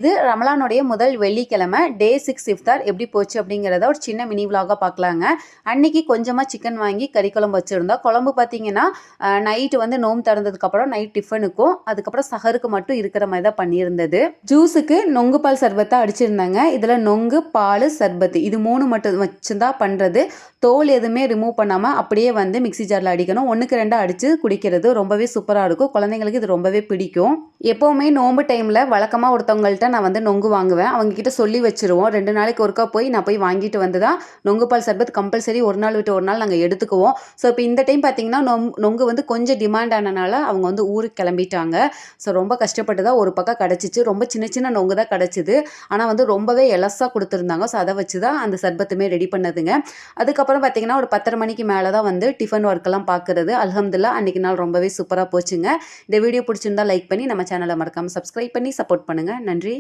இது ரமலானுடைய முதல் வெள்ளிக்கிழமை டே 6 இஃப்தார் எப்படி போச்சு அப்படிங்கிறத ஒரு சின்ன மினி விலாகாக பார்க்கலாங்க. அன்னைக்கு கொஞ்சமாக சிக்கன் வாங்கி கறி குழம்பு வச்சுருந்தோம். குழம்பு பார்த்தீங்கன்னா நைட்டு வந்து நோம்பு திறந்ததுக்கப்புறம் நைட் டிஃபனுக்கும் அதுக்கப்புறம் சஹருக்கு மட்டும் இருக்கிற மாதிரி தான் பண்ணியிருந்தது. ஜூஸுக்கு நொங்கு பால் சர்பத்தை அடிச்சிருந்தாங்க. இதில் நொங்கு பால் சர்பத்து இது 3 மட்டும் வச்சுதான் பண்ணுறது. தோல் எதுவுமே ரிமூவ் பண்ணாமல் அப்படியே வந்து மிக்சி ஜாரில் அடிக்கணும். 1க்கு 2 அடித்து குடிக்கிறது ரொம்பவே சூப்பராக இருக்கும். குழந்தைங்களுக்கு இது ரொம்பவே பிடிக்கும். எப்போவுமே நோம்பு டைமில் வழக்கமாக ஒருத்தவங்கள்ட்ட நான் வந்து நொங்கு வாங்குவேன். அவங்கக்கிட்ட சொல்லி வச்சுருவோம். 2 நாளைக்கு ஒருக்கா நான் போய் வாங்கிட்டு வந்து தான் நொங்கு பால் சர்பத் கம்பல்சரி ஒரு நாள் விட்டு ஒரு நாள் நாங்கள் எடுத்துக்குவோம். ஸோ இப்போ இந்த டைம் பார்த்திங்கன்னா நொங்கு வந்து கொஞ்சம் டிமாண்ட் ஆனனால அவங்க வந்து ஊருக்கு கிளம்பிட்டாங்க. ஸோ ரொம்ப கஷ்டப்பட்டு தான் ஒரு பக்கம் கிடச்சிச்சு. ரொம்ப சின்ன சின்ன நொங்கு தான் கிடச்சிது. ஆனால் வந்து ரொம்பவே எலஸாக கொடுத்துருந்தாங்க. ஸோ அதை வச்சு தான் அந்த சர்பத்துமே ரெடி பண்ணதுங்க. அதுக்கப்புறம் பார்த்திங்கன்னா ஒரு 10:30 மணிக்கு மேலே தான் வந்து டிஃபன் ஒர்க்கெல்லாம் பார்க்குறது. அல்ஹம்துலில்லாஹ் அன்றைக்கி நாள் ரொம்பவே சூப்பராக போச்சுங்க. இந்த வீடியோ பிடிச்சிருந்தா லைக் பண்ணி நம்ம சேனலை மறக்காமல் சப்ஸ்கிரைப் பண்ணி சப்போர்ட் பண்ணுங்கள். நன்றி.